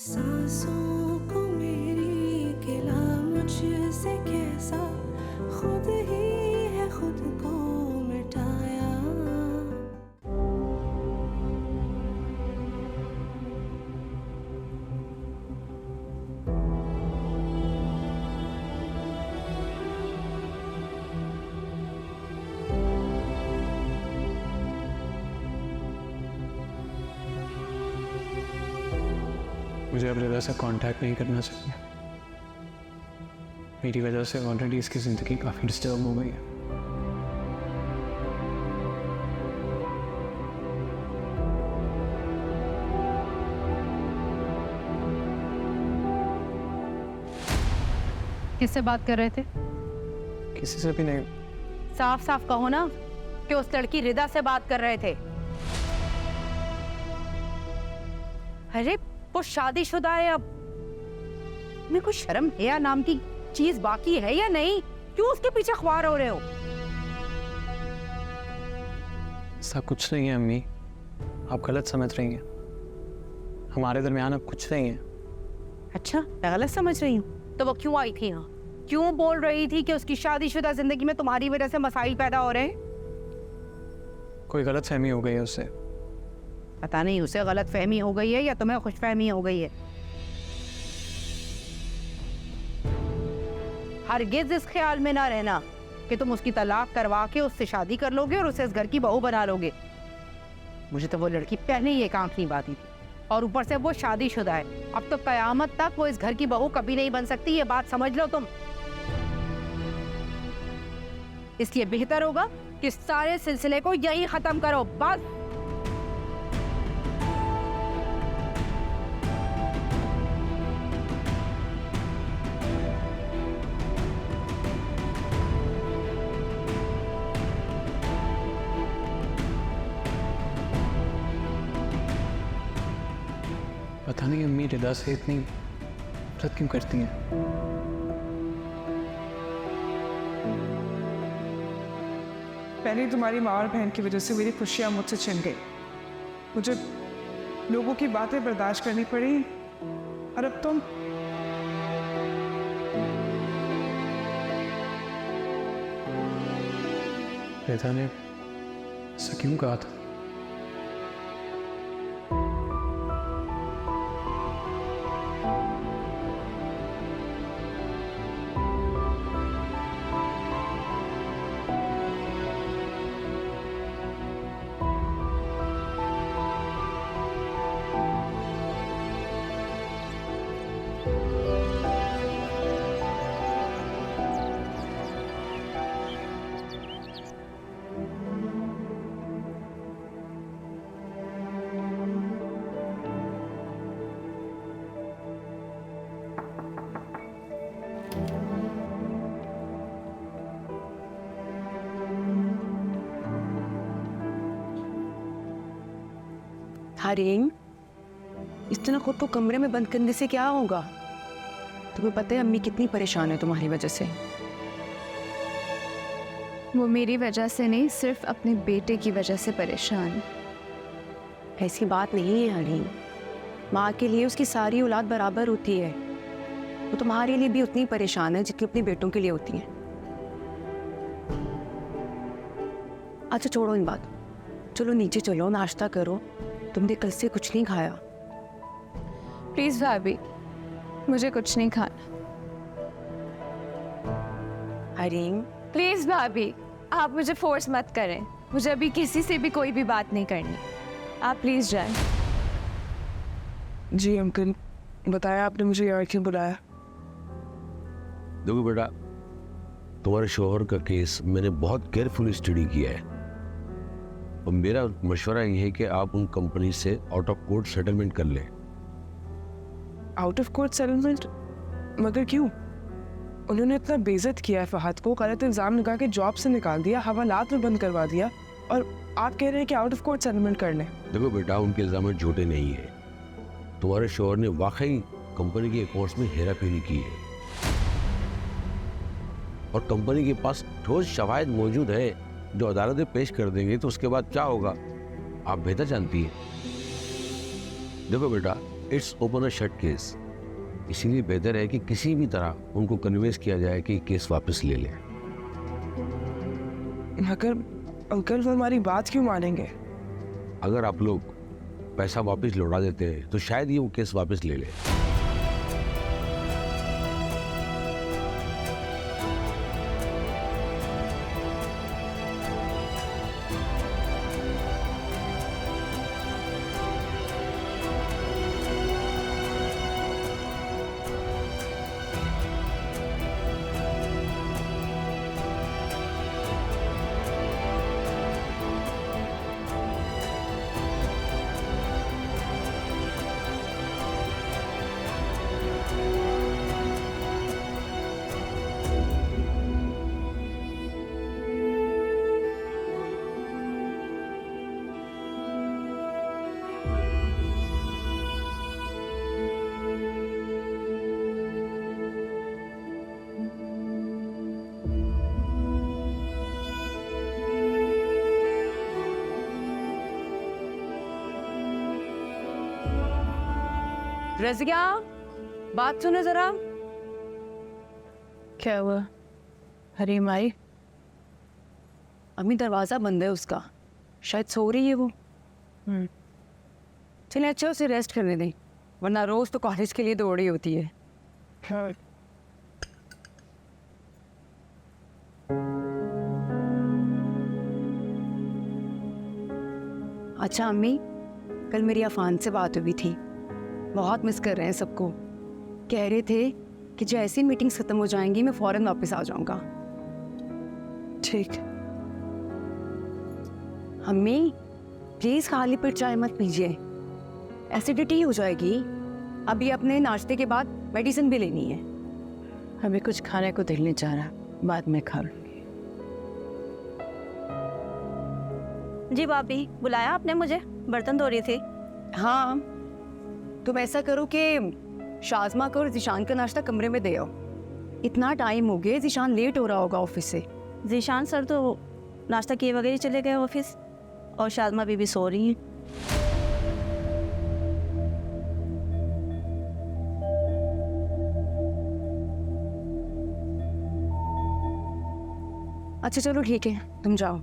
सांसों को मेरी गिला मुझसे कैसा, खुद ही है खुद को मिटाया। मुझे अब रिदा से कांटेक्ट नहीं करना चाहिए। मेरी वजह से ऑलरेडी इसकी ज़िंदगी काफ़ी डिस्टर्ब हो गई है। किससे बात कर रहे थे? किसी से भी नहीं। साफ साफ कहो ना कि उस लड़की रिदा से बात कर रहे थे। अरे वो शादीशुदा है। अब तुम्हें कुछ शर्म हया नाम की चीज बाकी है या नहीं? क्यों उसके पीछे ख्वार हो रहे हो? ऐसा कुछ नहीं है अम्मी, आप गलत समझ रही हैं। हमारे दरमियान अब कुछ नहीं है। अच्छा, मैं गलत समझ रही हूँ? तो वो क्यों आई थी यहाँ? क्यों बोल रही थी कि उसकी शादीशुदा जिंदगी में तुम्हारी वजह से मसाइल पैदा हो रहे हैं? कोई गलत फहमी हो गई है उससे। पता नहीं उसे गलत फहमी हो गई है या तुम्हें खुश फहमी हो गई है। हरगिज इस ख्याल में ना रहना कि तुम उसकी तलाक करवा के उससे शादी कर लोगे और उसे इस घर की बहू बना लोगे। मुझे तो वो लड़की पहले ही एक आंख नहीं बाती थी, और ऊपर से वो शादीशुदा है। अब तो कयामत तक वो इस घर की बहू कभी नहीं बन सकती, ये बात समझ लो तुम। इसलिए बेहतर होगा कि सारे सिलसिले को यहीं खत्म करो, बस। पता नहीं अम्मी रिदा से इतनी नफरत क्यों करती हैं। पहले तुम्हारी माँ और बहन की वजह से मेरी खुशियाँ मुझसे छिन गई। मुझे लोगों की बातें बर्दाश्त करनी पड़ी, और अब तुम रिदा ने ऐसा क्यों कहा था? हरीम, इतना खुद को कमरे में बंद करने से क्या होगा? तुम्हें पता है अम्मी कितनी परेशान है तुम्हारी वजह से। वो मेरी वजह से नहीं, सिर्फ अपने बेटे की वजह से परेशान। ऐसी बात नहीं है हरीम, माँ के लिए उसकी सारी औलाद बराबर होती है। वो तुम्हारे लिए भी उतनी परेशान है जितनी अपने बेटों के लिए होती है। अच्छा छोड़ो इन बात, चलो नीचे चलो, नाश्ता करो। तुमने कल से कुछ नहीं खाया। प्लीज भाभी, मुझे कुछ नहीं खाना। हरीम प्लीज भाभी, आप मुझे फोर्स मत करें। मुझे अभी किसी से भी कोई भी बात नहीं करनी। आप प्लीज जाएं। जी अंकल, बताया आपने मुझे यहाँ क्यों बुलाया? देखो बेटा, तुम्हारे शोहर का केस मैंने बहुत केयरफुली स्टडी किया है, और मेरा मशवरा ये है कि आप उन कंपनी से आउट ऑफ कोर्ट सेटलमेंट कर लें। Out of court settlement? मगर क्यों? उन्होंने इतना बेइज्जत किया है फहद को, गलत इल्ज़ाम लगा के जॉब से निकाल दिया, हवालात में बंद करवा दिया, और आप कह रहे हैं कि आउट ऑफ कोर्ट सेटलमेंट कर लें। देखो बेटा, उनके इल्ज़ाम झूठे नहीं है। तुम्हारे शोहर ने वाकई कंपनी के अकाउंट्स में हेराफेरी की है, और कंपनी के पास ठोस शवाहिद मौजूद है जो अदालत में पेश कर देंगे, तो उसके बाद क्या होगा आप बेहतर जानती है। देखो बेटा, it's open a shut case. इसीलिए बेहतर है कि किसी भी तरह उनको कन्विंस किया जाए कि केस वापस ले लें। मगर अंकल वो हमारी बात क्यों मानेंगे? अगर आप लोग पैसा वापस लौटा देते हैं तो शायद ये वो केस वापस ले ले। रज़िया, बात सुनो जरा। क्या हुआ? हरी माई? अम्मी दरवाजा बंद है उसका, शायद सो रही है वो। चलिए अच्छा उसे रेस्ट करने दें, वरना रोज तो कॉलेज के लिए दौड़ी होती है। हाँ। अच्छा अम्मी, कल मेरी अफान से बात हुई थी, बहुत मिस कर रहे हैं सबको। कह रहे थे कि जैसे ही मीटिंग्स खत्म हो जाएंगी मैं फौरन वापस आ जाऊंगा। ठीक। अम्मी प्लीज खाली पेट चाय मत पीजिए, एसिडिटी हो जाएगी। अभी अपने नाश्ते के बाद मेडिसिन भी लेनी है। अभी कुछ खाने को दिल नहीं चाह रहा, बाद में खा लूंगी। जी भाभी, बुलाया आपने मुझे? बर्तन धो रही थी। हाँ, तुम ऐसा करो कि शाज़मा को और ज़ीशान का नाश्ता कमरे में दे आओ। इतना टाइम हो गया, ज़ीशान लेट हो रहा होगा ऑफिस से। जीशान सर तो नाश्ता किए वगैरह चले गए ऑफिस, और शाज़मा बीबी सो रही हैं। अच्छा चलो ठीक है, तुम जाओ।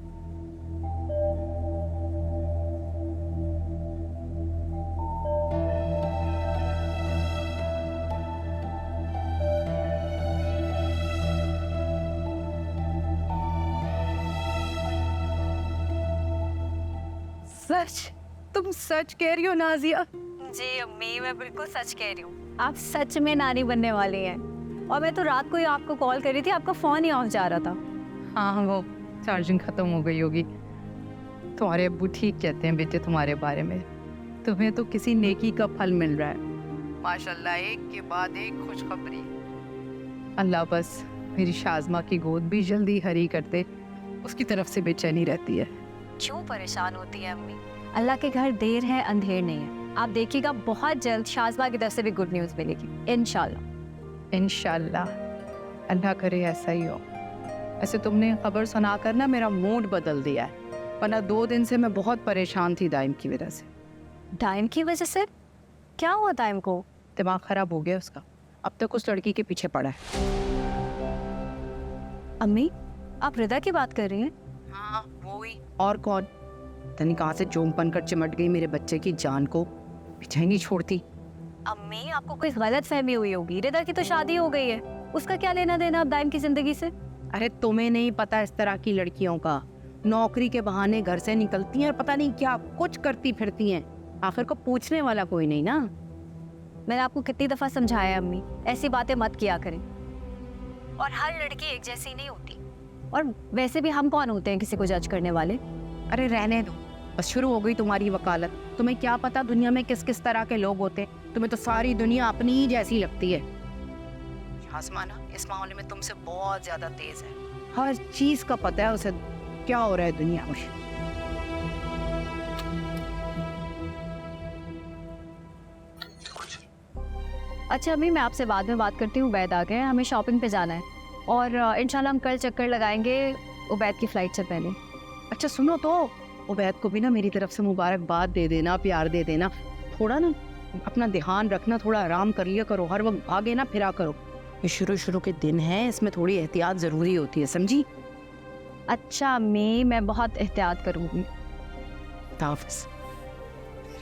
सच? तुम सच कह रही हो नाजिया? जी अम्मी, मैं बिल्कुल सच कह रही हूँ। आप सच में नानी बनने वाली हैं। और मैं तो रात को ही आपको कॉल कर रही थी, आपका फ़ोन ही ऑफ जा रहा था। हाँ, वो चार्जिंग ख़त्म हो गई होगी। तुम्हारे अब्बू ठीक कहते हैं बेटे तुम्हारे बारे में। तुम्हें तो किसी नेकी का फल मिल रहा है माशाल्लाह, एक के बाद एक खुशखबरी। अल्लाह बस मेरी शाज़मा की गोद भी जल्दी हरी करते, उसकी तरफ से बेचैनी रहती है। क्यों परेशान होती है अम्मी? अल्लाह के घर देर है अंधेर नहीं है। आप देखिएगा बहुत जल्द शाज़मा की तरफ से भी गुड न्यूज़ मिलेगी इंशाल्लाह। इंशाल्लाह, अल्लाह करे ऐसा ही हो। ऐसे तुमने खबर सुनाकर ना मेरा मूड बदल दिया है, वरना 2 दिन से मैं बहुत परेशान थी दाइम की वजह से। टाइम की वजह से? क्या हुआ टाइम को? दिमाग खराब हो गया उसका, अब तक उस लड़की के पीछे पड़ा है। अम्मी, आप रिदा की बात कर रही हैं? हाँ वो ही, और कौन? तनी कहाँ से जोम बनकर चिमट गई मेरे बच्चे की जान को, पीछे नहीं छोड़ती। अम्मी, आपको कोई गलत फहमी हुई होगी। रिदा की तो शादी हो गई है, उसका क्या लेना देना अब दाइम की जिंदगी से? अरे तुम्हें नहीं पता इस तरह की लड़कियों का, नौकरी के बहाने घर से निकलती हैं, पता नहीं क्या कुछ करती फिरती हैं, आखिर को पूछने वाला कोई नहीं ना। मैंने आपको कितनी दफा समझाया अम्मी, ऐसी बातें मत किया करें। और हर लड़की एक जैसी नहीं होती, और वैसे भी हम कौन होते हैं किसी को जज करने वाले? अरे रहने दो, बस शुरू हो गई तुम्हारी वकालत। तुम्हें क्या पता दुनिया में किस किस तरह के लोग होते हैं, तुम्हें तो सारी दुनिया अपनी ही जैसी लगती है। आसमाना इस मामले में तुमसे बहुत ज्यादा तेज है, हर चीज का पता है उसे क्या हो रहा है दुनिया में। अच्छा अम्मी, मैं आपसे बाद में बात करती हूँ, उबैद आ गए हैं, हमें शॉपिंग पे जाना है, और इंशाल्लाह हम कल चक्कर लगाएंगे उबैद की फ़्लाइट से पहले। अच्छा सुनो तो, उबैद को भी ना मेरी तरफ से मुबारकबाद दे देना, प्यार दे देना, थोड़ा ना अपना ध्यान रखना, थोड़ा आराम कर लिया करो, हर वक्त भागे ना फिरा करो। ये शुरू के दिन है, इसमें थोड़ी एहतियात ज़रूरी होती है, समझी? अच्छा अम्मी, मैं बहुत एहतियात करूँगी। हाफ़िज़।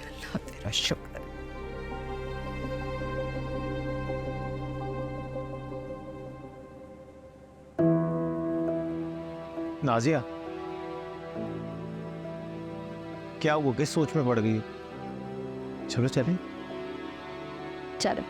अल्लाह तेरा शुक्र। नाजिया, क्या वो किस सोच में पड़ गई? चलो चलें। चलो।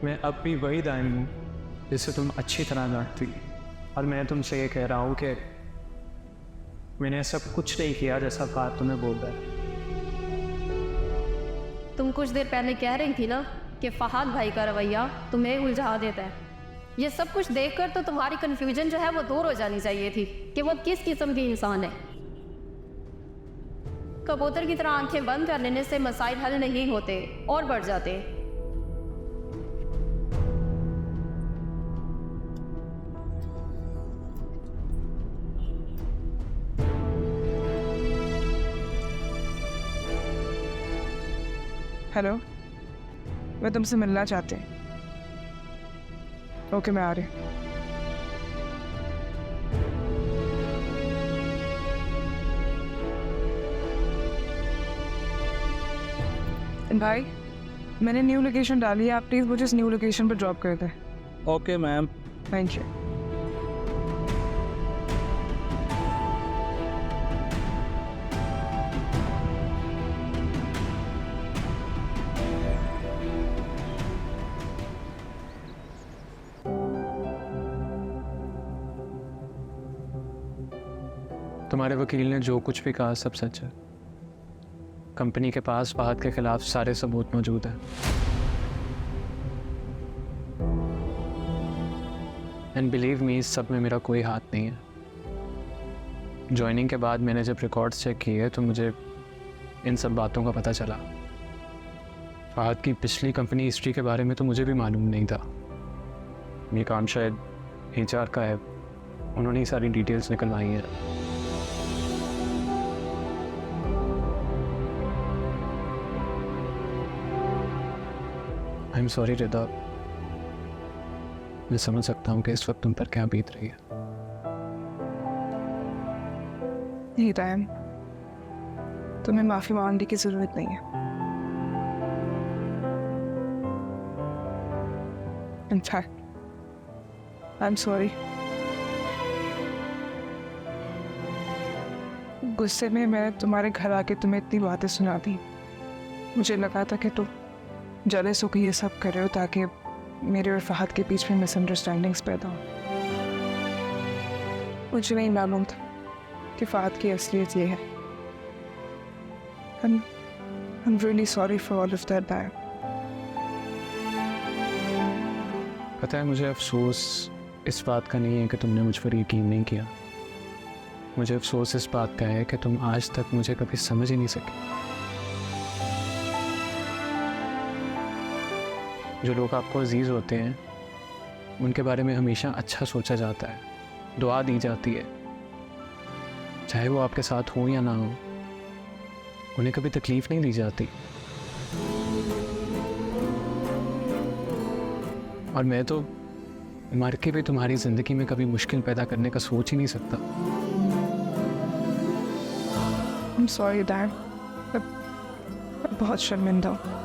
मैं अब भी वही दाइन हूँ जिसे तुम अच्छी तरह जानती, और मैं तुमसे ये कह रहा हूँ कि मैंने सब कुछ नहीं किया जैसा बात तुम्हें बोल रहा है। तुम कुछ देर पहले कह रही थी ना कि फहाद भाई का रवैया तुम्हें उलझा देता है। ये सब कुछ देखकर तो तुम्हारी कन्फ्यूजन जो है वो दूर हो जानी चाहिए थी कि वो किस किस्म की इंसान है। कबूतर की तरह आंखें बंद कर लेने से मसाइल हल नहीं होते और बढ़ जाते। हेलो, मैं तुमसे मिलना चाहती हूँ। ओके, मैं आ रही। भाई, मैंने न्यू लोकेशन डाली है, आप प्लीज़ मुझे इस न्यू लोकेशन पर ड्रॉप कर दें। Okay ma'am. Thank you. तुम्हारे वकील ने जो कुछ भी कहा सब सच है। कंपनी के पास फहद के खिलाफ सारे सबूत मौजूद हैं। एंड बिलीव मी, इस सब में मेरा कोई हाथ नहीं है। ज्वाइनिंग के बाद मैंने जब रिकॉर्ड्स चेक किए तो मुझे इन सब बातों का पता चला। फहद की पिछली कंपनी हिस्ट्री के बारे में तो मुझे भी मालूम नहीं था। ये काम शायद HR का है, उन्होंने ही सारी डिटेल्स निकलवाई हैं। आई एम सॉरी रिदा, मैं समझ सकता हूँ कि इस वक्त तुम पर क्या बीत रही है। नहीं टाइम, तुम्हें माफ़ी मांगने की ज़रूरत नहीं है। In fact, I'm sorry. गुस्से में मैंने तुम्हारे घर आके तुम्हें इतनी बातें सुना दी। मुझे लगा था कि तुम जेलस होकर ये सब कर रहे हो ताकि मेरे और फहद के बीच में मिसअंडरस्टैंडिंग्स पैदा हो। मुझे नहीं मालूम था कि फहद की असलियत ये है। I'm really sorry for all of that, Dad. पता है, मुझे अफसोस इस बात का नहीं है कि तुमने मुझ पर यकीन नहीं किया। मुझे अफसोस इस बात का है कि तुम आज तक मुझे कभी समझ ही नहीं सके। जो लोग आपको अजीज़ होते हैं उनके बारे में हमेशा अच्छा सोचा जाता है, दुआ दी जाती है, चाहे वो आपके साथ हो या ना हो। उन्हें कभी तकलीफ़ नहीं दी जाती। और मैं तो मर के भी तुम्हारी ज़िंदगी में कभी मुश्किल पैदा करने का सोच ही नहीं सकता। I'm sorry, Dad. मैं बहुत शर्मिंदा हूँ।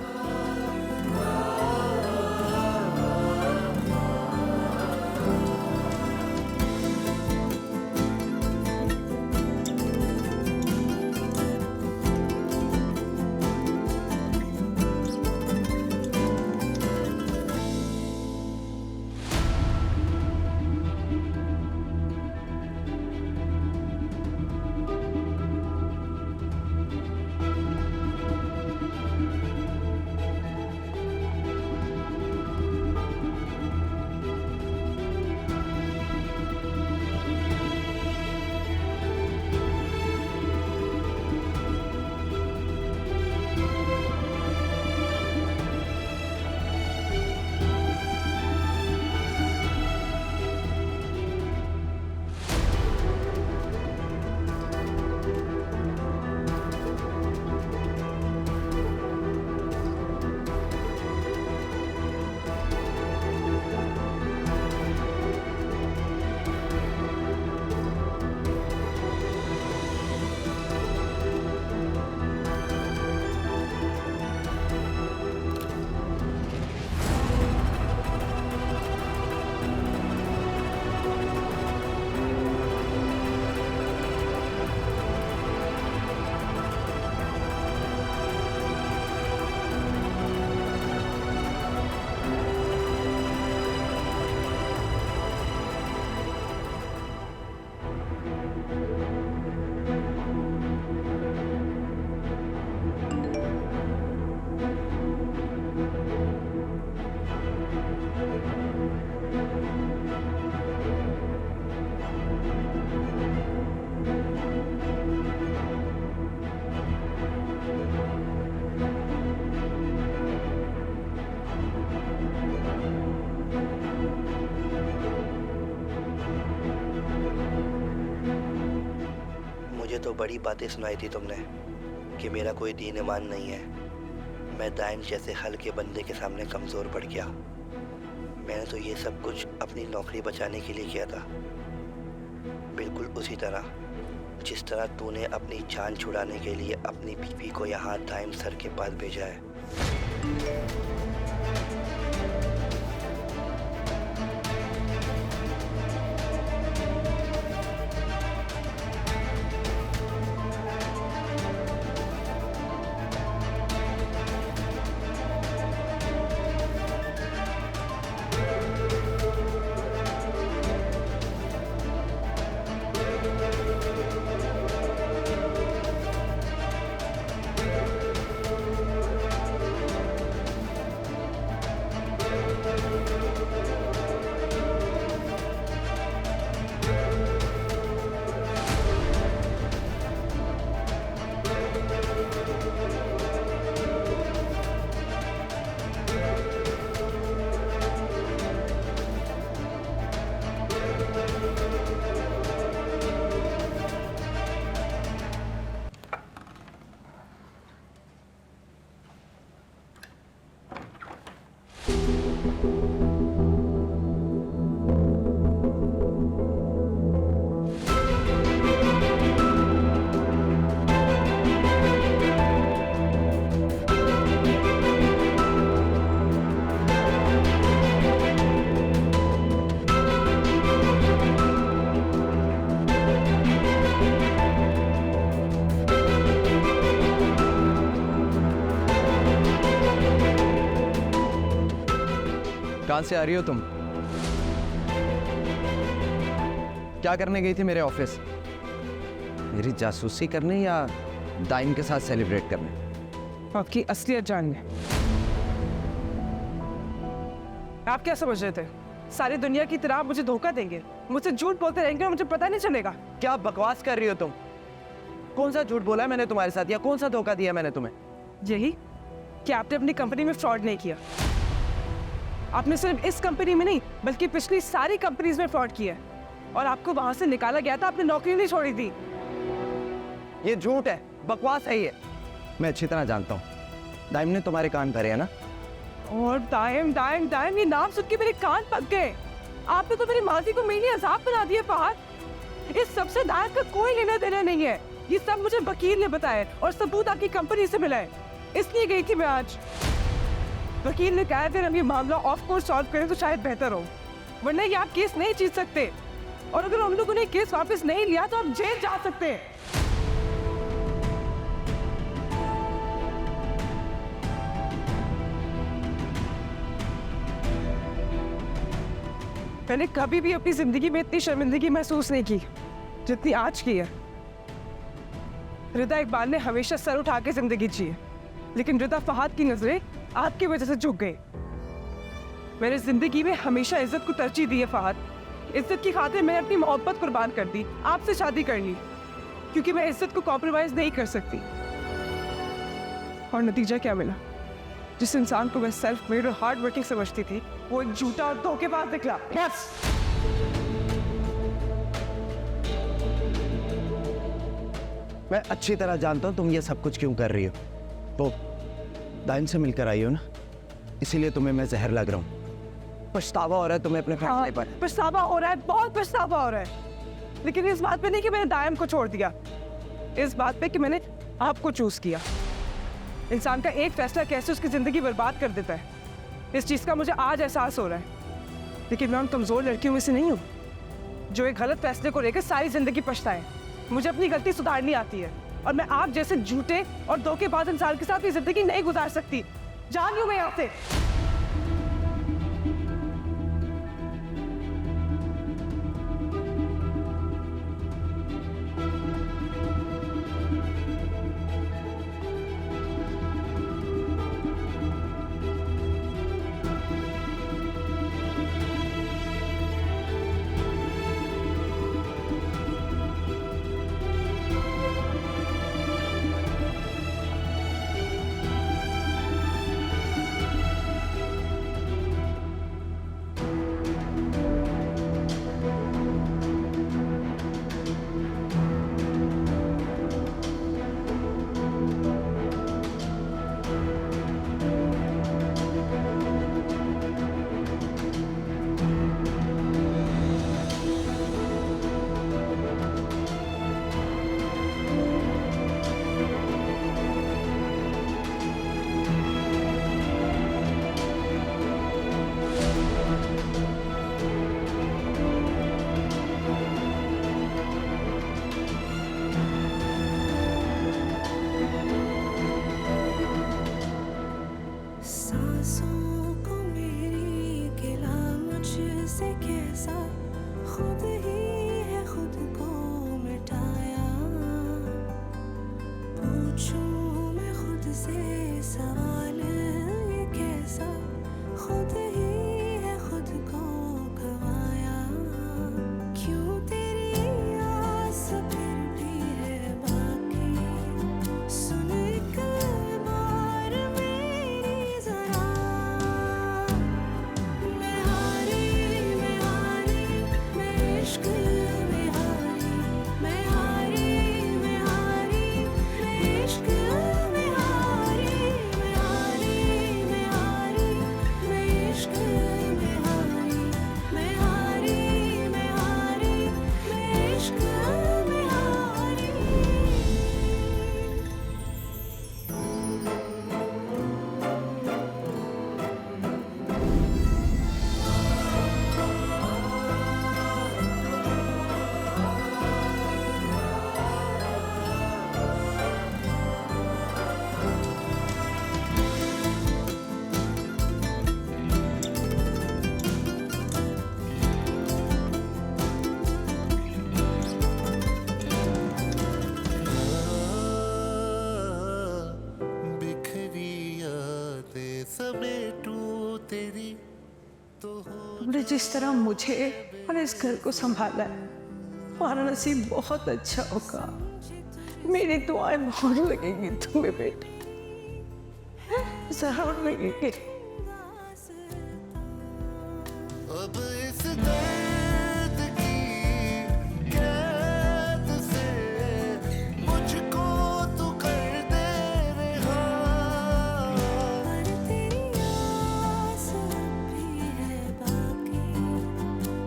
तो बड़ी बातें सुनाई थी तुमने कि मेरा कोई दीन ईमान नहीं है, मैं दाइन जैसे हल्के बंदे के सामने कमज़ोर पड़ गया। मैंने तो ये सब कुछ अपनी नौकरी बचाने के लिए किया था, बिल्कुल उसी तरह जिस तरह तूने अपनी जान छुड़ाने के लिए अपनी बीवी को यहाँ दाइन सर के पास भेजा है। कहाँ से आ रही हो तुम? क्या करने गई थी मेरे ऑफिस? मेरी जासूसी करने या दाइन के साथ सेलिब्रेट करने? आपकी असलियत जानने। आप क्या समझ रहे थे? सारी दुनिया की तरह आप मुझे धोखा देंगे, मुझसे झूठ बोलते रहेंगे और मुझे पता नहीं चलेगा? क्या बकवास कर रही हो तुम? कौन सा झूठ बोला है मैंने तुम्हारे साथ, या कौन सा धोखा दिया मैंने तुम्हें? यही कि आपने अपनी कंपनी में फ्रॉड नहीं किया। आपने सिर्फ इस कंपनी में नहीं बल्कि पिछली सारी कंपनीज में फ्रॉड किया है, और आपको वहां से निकाला गया था, आपने नौकरी नहीं छोड़ी थी। ये झूठ है, बकवास है ये। मैं अच्छी तरह जानता हूँ, दाइम ने तुम्हारे कान भरे है ना? और दाइम दाइम दाइम ये नाम सुन के मेरे कान पक गए। आपने तो मेरी माजी को मेरी अजाब बना दिया फहद। इस सबसे दाइम का कोई लेना देना नहीं है, ये सब मुझे वकील ने बताया और सबूत आपकी कंपनी से मिला है, इसलिए गई थी मैं आज। वकील ने कहा अगर हम ये मामला ऑफ कोर्ट सॉल्व करें तो शायद बेहतर हो, वरना ये आप केस नहीं जीत सकते, और अगर हम लोगों ने केस वापस नहीं लिया तो आप जेल जा सकते हैं। मैंने कभी भी अपनी जिंदगी में इतनी शर्मिंदगी महसूस नहीं की जितनी आज की है। रिदा इकबाल ने हमेशा सर उठा के जिंदगी जी है, लेकिन रिदा फहद की नजरें आपकी वजह से झुक गई। मैंने जिंदगी में हमेशा इज्जत को तरजीह दी है फहद। इज्जत की खातिर मैंने अपनी मोहब्बत कुर्बान कर दी, आपसे शादी कर ली, क्योंकि मैं इज्जत को कॉम्प्रोमाइज नहीं कर सकती। और नतीजा क्या मिला? जिस इंसान को मैं सेल्फ मेड और हार्ड वर्किंग समझती थी, वो एक झूठा और धोखेबाज निकला। बस मैं अच्छी तरह जानता हूँ तुम ये सब कुछ क्यों कर रही हो। तो दाइन से मिलकर आई हो ना, इसीलिए तुम्हें मैं जहर लग रहा हूँ। पछतावा हो रहा है तुम्हें अपने फैसले पर। पछतावा हो रहा है, बहुत पछतावा हो रहा है, लेकिन इस बात पे नहीं कि मैंने दायम को छोड़ दिया, इस बात पे कि मैंने आपको चूज किया। इंसान का एक फैसला कैसे उसकी जिंदगी बर्बाद कर देता है, इस चीज का मुझे आज एहसास हो रहा है। लेकिन मैं उन कमजोर लड़कियों में से नहीं हूँ जो एक गलत फैसले को लेकर सारी जिंदगी पछताए। मुझे अपनी गलती सुधारनी आती है, और मैं आप जैसे झूठे और धोखेबाज इंसान के साथ ये जिंदगी नहीं गुजार सकती। जान लूं मैं यहाँ से। खुद ही है खुद को मिटाया। पूछूं मैं खुद से सवाल, ये कैसा खुद ही है खुद को गवाया। क्यों तेरी आस फिर भी है बाकी, सुन एक बार मेरी जरा। मैं हारी, मैं हारी, मैं इश्क में हारी। मैं हारी, मैं हारी, मैं इश्क में हारी। मैं हारी, मैं हारी, मैं इश्क में हारी। मैं हारी, मैं हारी, मैं इश्क में हारी। बिखरी यादें समेटूं तेरी तो हो। तुमने जिस तरह मुझे और इस घर को संभाला है, तुम्हारा नसीब बहुत अच्छा होगा। मेरी दुआएं बहुत लगेंगी तुम्हें बेटा, जरूर लगेंगी। अब इस दर्द की कैद से मुझको तू कर दे रहा। पर तेरी आस भी है बाकी,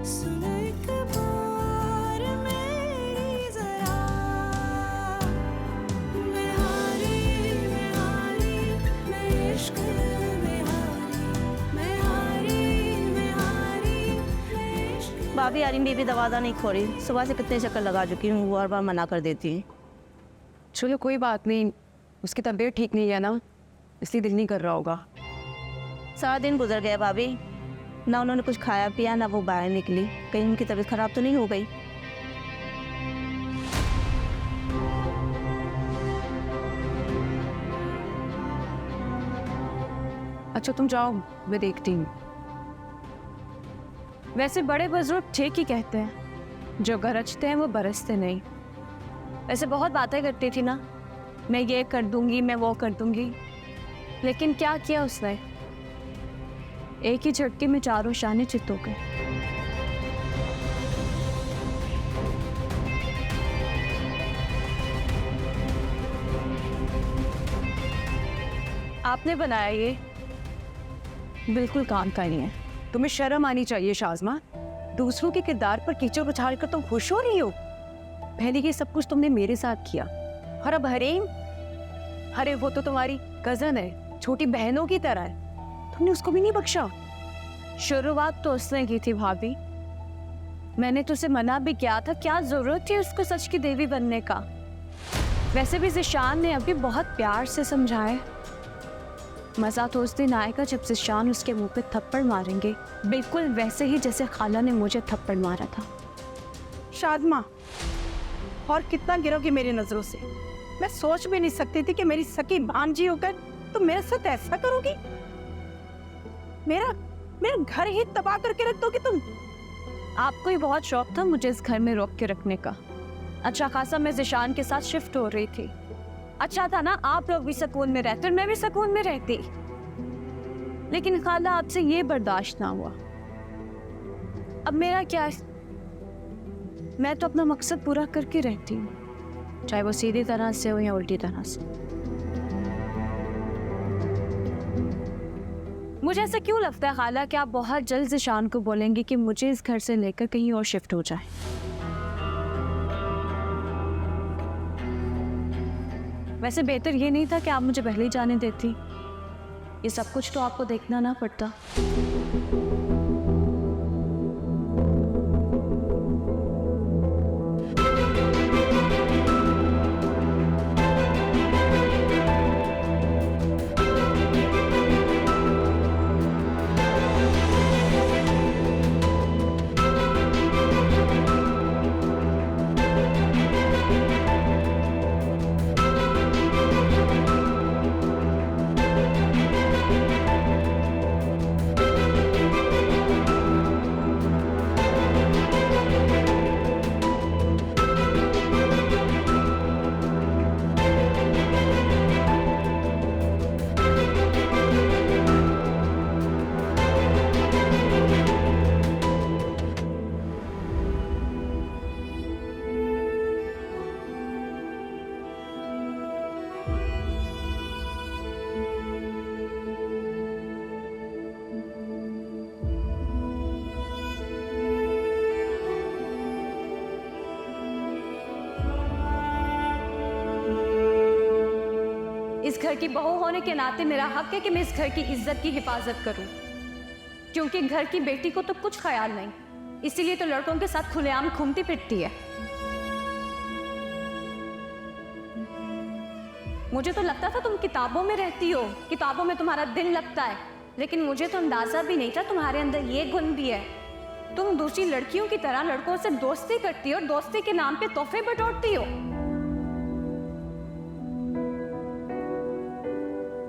सुन एक बार मेरी जरा। मैं हारी, मैं हारी, मैं इश्क में हारी। मैं हारी, मैं हारी, मैं इश्क। भाभी आरिम बीबी दवादा नहीं खो रही, सुबह से कितने चक्कर लगा चुकी हूँ, वो बार बार मना कर देती है। चलो कोई बात नहीं, उसकी तबीयत ठीक नहीं है ना, इसलिए दिल नहीं कर रहा होगा। सारा दिन गुजर गया भाभी, ना उन्होंने कुछ खाया पिया, ना वो बाहर निकली। कहीं उनकी तबीयत खराब तो नहीं हो गई? अच्छा तुम जाओ, मैं देखती हूँ। वैसे बड़े बुजुर्ग ठीक ही कहते हैं, जो गरजते हैं वो बरसते नहीं। वैसे बहुत बातें करती थी ना, मैं ये कर दूंगी, मैं वो कर दूंगी, लेकिन क्या किया उसने? एक ही झटके में चारों शाने चित हो गए। आपने बनाया ये, बिल्कुल काम का नहीं है। तुम्हें शर्म आनी चाहिए शाज़मा, दूसरों के किरदार पर कीचड़ उछाल कर तुम खुश हो रही हो। पहले ये सब कुछ तुमने मेरे साथ किया, और अब हरीम, अरे वो तो तुम्हारी कजन है, छोटी बहनों की तरह है, तुमने उसको भी नहीं बख्शा। शुरुआत तो उसने की थी भाभी, मैंने तुझसे मना भी किया था, क्या जरूरत थी उसको सच की देवी बनने का। वैसे भी ज़िशान ने अभी बहुत प्यार से समझाया। मज़ा तो उस दिन आएगा जब ज़िशान उसके मुंह पे थप्पड़ मारेंगे, बिल्कुल वैसे ही जैसे खाला ने मुझे थप्पड़ मारा था। शादमा, और कितना गिरोगी मेरी नजरों से? मैं सोच भी नहीं सकती थी कि मेरी सकी भांजी होकर तुम मेरे साथ ऐसा करोगी। मेरा मेरा घर ही तबाह करके रख दोगी तुम। आपको ही बहुत शौक था मुझे इस घर में रोक के रखने का। अच्छा खासा मैं ज़िशान के साथ शिफ्ट हो रही थी, अच्छा था ना, आप लोग भी सुकून में रहते और मैं भी सुकून में रहती। लेकिन खाला आपसे ये बर्दाश्त ना हुआ। अब मेरा क्या है, मैं तो अपना मकसद पूरा करके रहती हूँ, चाहे वो सीधी तरह से हो या उल्टी तरह से। मुझे ऐसा क्यों लगता है खाला कि आप बहुत जल्द ज़िशान को बोलेंगी कि मुझे इस घर से लेकर कहीं और शिफ्ट हो जाए। वैसे बेहतर ये नहीं था कि आप मुझे पहले ही जाने देती, ये सब कुछ तो आपको देखना ना पड़ता। घर की बहू होने के नाते मेरा हक है कि मैं इस घर की इज्जत की हिफाजत करूं, क्योंकि घर की बेटी को तो कुछ ख्याल नहीं, इसीलिए तो लड़कों के साथ खुलेआम घूमती फिरती है। मुझे तो लगता था तुम किताबों में रहती हो, किताबों में तुम्हारा दिल लगता है, लेकिन मुझे तो अंदाजा भी नहीं था तुम्हारे अंदर ये गुण भी है। तुम दूसरी लड़कियों की तरह लड़कों से दोस्ती करती हो और दोस्ती के नाम पे तोहफे बटोरती हो।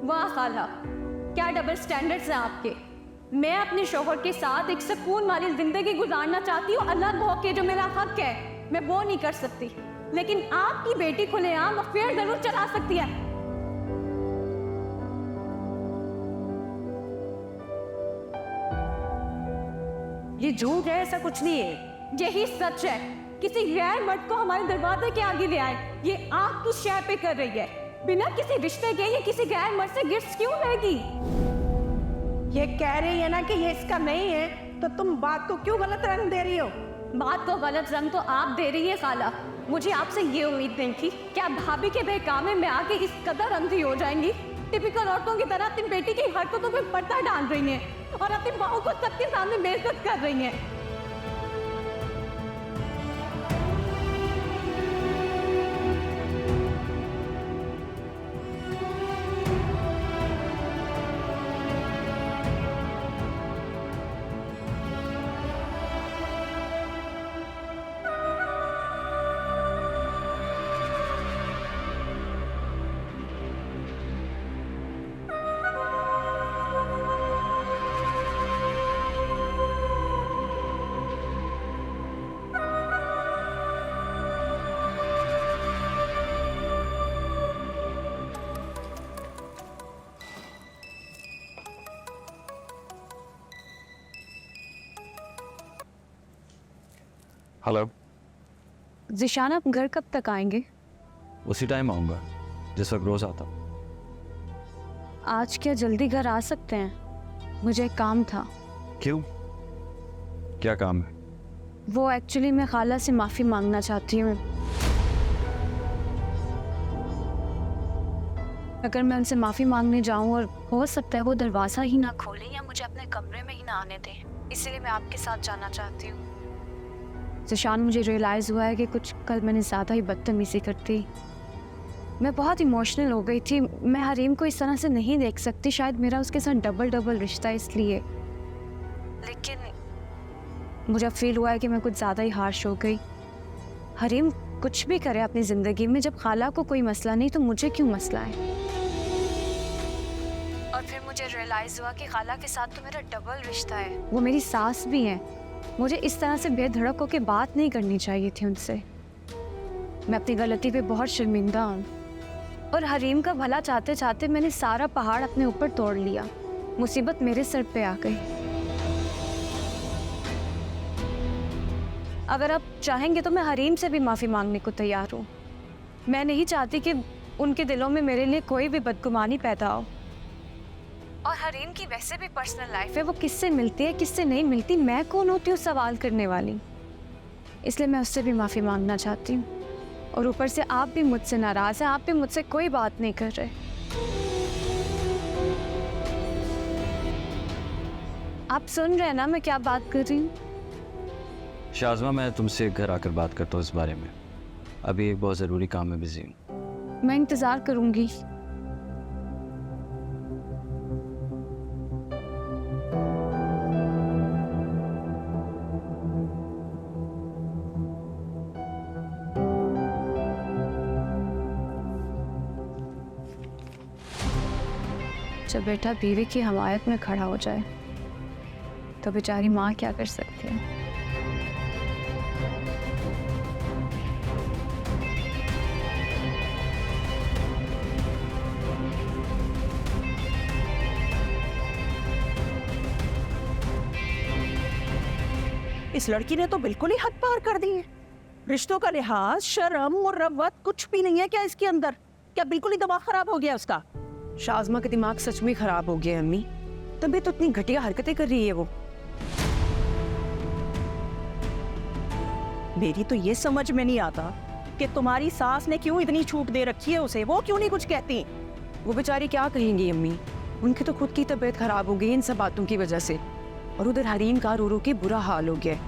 वाह खाला, क्या डबल स्टैंडर्ड्स हैं आपके। मैं अपने शौहर के साथ एक सुकून वाली जिंदगी गुजारना चाहती हूँ, अलग होके जो मेरा हक है मैं वो नहीं कर सकती, लेकिन आपकी बेटी खुलेआम अफेयर जरूर चला सकती है। ये झूठ है, ऐसा कुछ नहीं है। यही सच है। किसी गैर मर्द को हमारे दरवाजे के आगे ले आए, ये आपकी शय पे कर रही है। बिना किसी रिश्ते के ये किसी गैर मर्द से गिफ्ट्स क्यों लेगी? ये कह रही है ना कि ये इसका नहीं है, तो तुम बात को क्यों गलत रंग दे रही हो? बात को गलत रंग तो आप दे रही है खाला। मुझे आपसे ये उम्मीद नहीं थी कि आप भाभी के बहकावे में आके इस कदर अंधी हो जाएंगी। टिपिकल औरतों की तरह अपनी बेटी की हरकतों पे पर्दा डाल रही हैं और अपनी बहू को सबके सामने बेइज्जत कर रही हैं। हेलो ज़िशान, आप घर कब तक आएंगे? उसी टाइम आऊँगा जिस वक्त रोज़ आता हूँ। आज क्या जल्दी घर आ सकते हैं? मुझे एक काम था। क्यों, क्या काम है? वो एक्चुअली मैं खाला से माफ़ी मांगना चाहती हूँ। अगर मैं उनसे माफ़ी मांगने जाऊँ और हो सकता है वो दरवाज़ा ही ना खोलें या मुझे अपने कमरे में ही ना आने दें, इसलिए मैं आपके साथ जाना चाहती हूँ। ज़िशान, मुझे रियलाइज़ हुआ है कि कुछ कल मैंने ज़्यादा ही बदतमीज़ी कर दी। मैं बहुत इमोशनल हो गई थी। मैं हरीम को इस तरह से नहीं देख सकती, शायद मेरा उसके साथ डबल रिश्ता है इसलिए। लेकिन मुझे फील हुआ है कि मैं कुछ ज़्यादा ही हार्श हो गई। हरीम कुछ भी करे अपनी ज़िंदगी में, जब खाला को कोई मसला नहीं तो मुझे क्यों मसला है? और फिर मुझे रियलाइज़ हुआ कि खाला के साथ तो मेरा डबल रिश्ता है, वो मेरी सास भी हैं। मुझे इस तरह से बेधड़क होकर बात नहीं करनी चाहिए थी उनसे। मैं अपनी गलती पे बहुत शर्मिंदा हूँ और हरीम का भला चाहते चाहते मैंने सारा पहाड़ अपने ऊपर तोड़ लिया। मुसीबत मेरे सर पे आ गई। अगर आप चाहेंगे तो मैं हरीम से भी माफ़ी मांगने को तैयार हूँ। मैं नहीं चाहती कि उनके दिलों में मेरे लिए कोई भी बदगुमानी पैदा हो। और हरीम की वैसे भी पर्सनल लाइफ है, वो किससे मिलती है किससे नहीं मिलती, मैं कौन होती हूँ सवाल करने वाली। इसलिए मैं उससे भी माफ़ी मांगना चाहती हूँ। और ऊपर से आप भी मुझसे नाराज़ हैं, आप भी मुझसे कोई बात नहीं कर रहे। आप सुन रहे हैं ना मैं क्या बात कर रही हूँ? शाज़मा, मैं तुमसे घर आकर बात करता हूँ इस बारे में। अभी एक बहुत ज़रूरी काम में बिजी हूँ। मैं इंतज़ार करूँगी। जब बेटा बीवी की हमायत में खड़ा हो जाए तो बेचारी माँ क्या कर सकती है। इस लड़की ने तो बिल्कुल ही हद पार कर दी है। रिश्तों का लिहाज, शर्म और रवत कुछ भी नहीं है क्या इसके अंदर? क्या बिल्कुल ही दिमाग खराब हो गया उसका? शाज़मा का दिमाग सच में खराब हो गया अम्मी, तभी तो इतनी घटिया हरकतें कर रही है वो। मेरी तो ये समझ में नहीं आता कि तुम्हारी सास ने क्यों इतनी छूट दे रखी है उसे। वो क्यों नहीं कुछ कहती? वो बेचारी क्या कहेंगी अम्मी, उनकी तो खुद की तबीयत खराब हो गई इन सब बातों की वजह से, और उधर हरीम का रो रो के बुरा हाल हो गया है।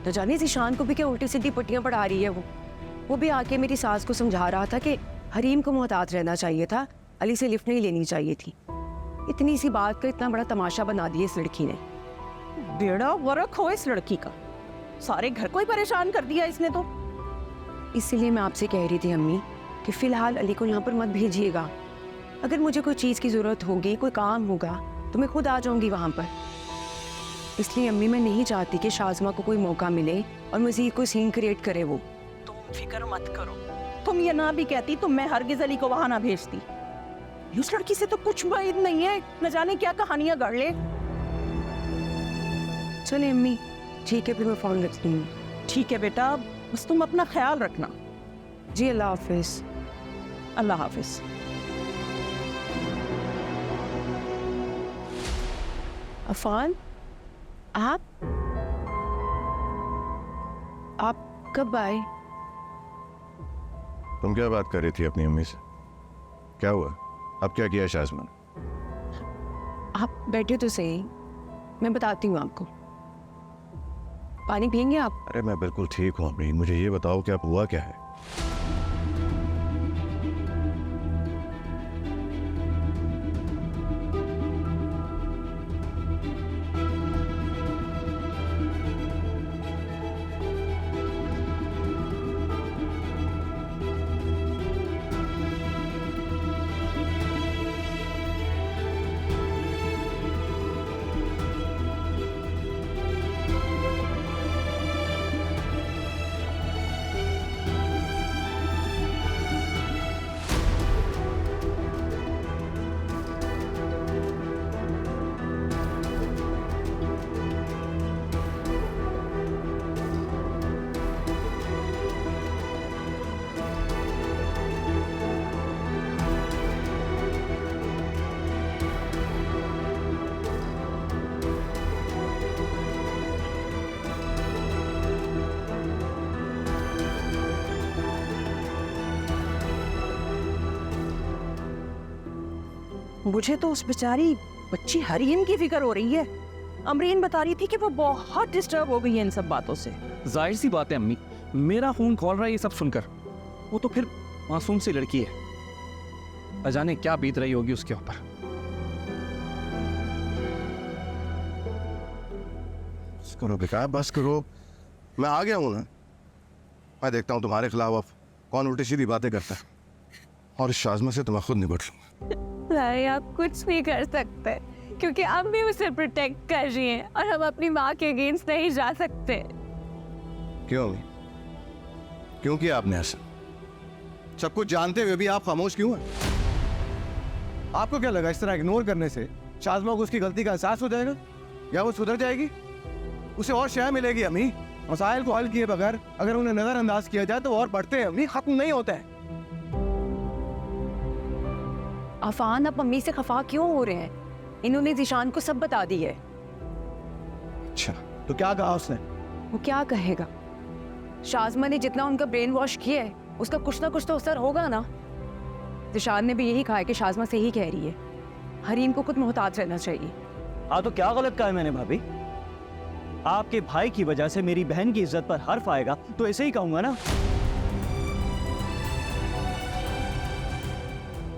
न जाने ज़ीशान को भी क्या उल्टी सीधी पट्टियाँ पढ़ा रही है। वो भी आके मेरी सास को समझा रहा था कि हरीम को मोहतात रहना चाहिए था, अली से लिफ्ट नहीं लेनी चाहिए थी। इतनी सी बात का इतना बड़ा तमाशा बना दिया इस लड़की ने। बेड़ा वर्क हो इस लड़की का, सारे घर को ही परेशान कर दिया इसने तो। इसीलिए मैं आपसे कह रही थी अम्मी कि फ़िलहाल अली को यहाँ पर मत भेजिएगा। अगर मुझे कोई चीज़ की ज़रूरत होगी, कोई काम होगा, तो मैं खुद आ जाऊँगी वहाँ पर। इसलिए अम्मी मैं नहीं चाहती कि शाज़मा को कोई मौका मिले और मज़ीद कोई सीन क्रिएट करे। वो तुम फिक्र मत करो, तुम ये ना भी कहती तो मैं हरगिज़ अली को वहाँ ना भेजती। उस लड़की से तो कुछ उम्मीद नहीं है, न जाने क्या कहानियाँ गढ़ ले। चले अम्मी, ठीक है, फिर मैं फ़ोन रखती हूँ। ठीक है बेटा, बस तुम अपना ख्याल रखना। जी अल्लाह हाफिज़। अल्लाह हाफिज़। अफान, आप कब आए? तुम क्या बात कर रही थी अपनी अम्मी से? क्या हुआ? अब क्या किया शाज़मा? आप बैठे तो सही, मैं बताती हूँ आपको। पानी पियेंगे आप? अरे मैं बिल्कुल ठीक हूँ अम्मी, मुझे ये बताओ कि अब हुआ क्या है? मुझे तो उस बेचारी बच्ची हरीम की फिक्र हो रही है। अमरीन बता रही थी कि वो बहुत डिस्टर्ब हो गई है इन सब बातों से। जाहिर सी बात है अम्मी, मेरा फोन कॉल रहा है ये सब सुनकर। वो तो फिर मासूम सी लड़की है, न जाने क्या बीत रही होगी उसके ऊपर। बस करो बेटा, बस करो। मैं आ गया हूँ ना, मैं देखता हूँ तुम्हारे खिलाफ अब कौन उल्टी सीधी बातें करता है, और इस शाज़मा से तो मैं खुद निपट लूँगा। नहीं, आप कुछ नहीं कर सकते क्योंकि हम भी उसे प्रोटेक्ट कर रही हैं और हम अपनी माँ के अगेंस्ट नहीं जा सकते। क्यों अम्मी? क्यों किया आपने ऐसा? सब कुछ जानते हुए भी आप खामोश क्यों हैं? आपको क्या लगा इस तरह इग्नोर करने से शाज़मा को उसकी गलती का एहसास हो जाएगा या वो सुधर जाएगी? उसे और शय मिलेगी अम्मी। मसाइल को हल किए बगैर अगर उन्हें नजरअंदाज किया जाए तो और बढ़ते हैं अम्मी, खत्म नहीं होते हैं। अफान, आप मम्मी से खफा क्यों हो रहे हैं? इन्होंने ज़ीशान को सब बता दी है। अच्छा, तो क्या कहा उसने? वो क्या कहेगा? शाज़मा ने जितना उनका ब्रेन वॉश किया है उसका कुछ ना कुछ तो असर होगा ना। ज़ीशान ने भी यही कहा है कि शाज़मा से ही कह रही है, हरीम को खुद मोहतात रहना चाहिए। हाँ, तो क्या गलत कहा है मैंने भाभी? आपके भाई की वजह से मेरी बहन की इज्जत पर हर्फ आएगा तो ऐसे ही कहूंगा ना।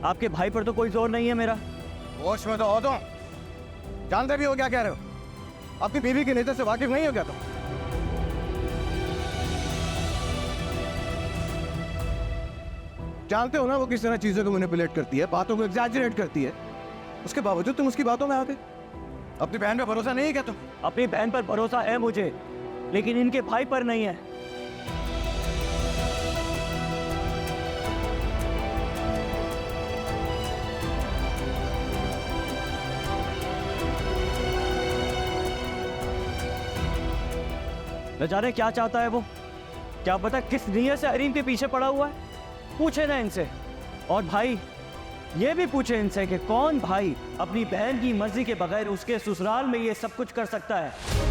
आपके भाई पर तो कोई जोर नहीं है मेरा। होश में तो हो तुम, जानते भी हो क्या कह रहे हो? अपनी बीवी की नेचर से वाकिफ नहीं हो क्या तुम? जानते हो ना वो किस तरह चीजों को मैनिपुलेट करती है, बातों को एग्जैजरेट करती है, उसके बावजूद तुम उसकी बातों में आ गए। अपनी बहन पे भरोसा नहीं है क्या तुम? अपनी बहन पर भरोसा है मुझे, लेकिन इनके भाई पर नहीं है। न जाने क्या चाहता है वो, क्या पता किस नीयत से हरीम के पीछे पड़ा हुआ है। पूछे ना इनसे। और भाई, ये भी पूछे इनसे कि कौन भाई अपनी बहन की मर्जी के बगैर उसके ससुराल में ये सब कुछ कर सकता है।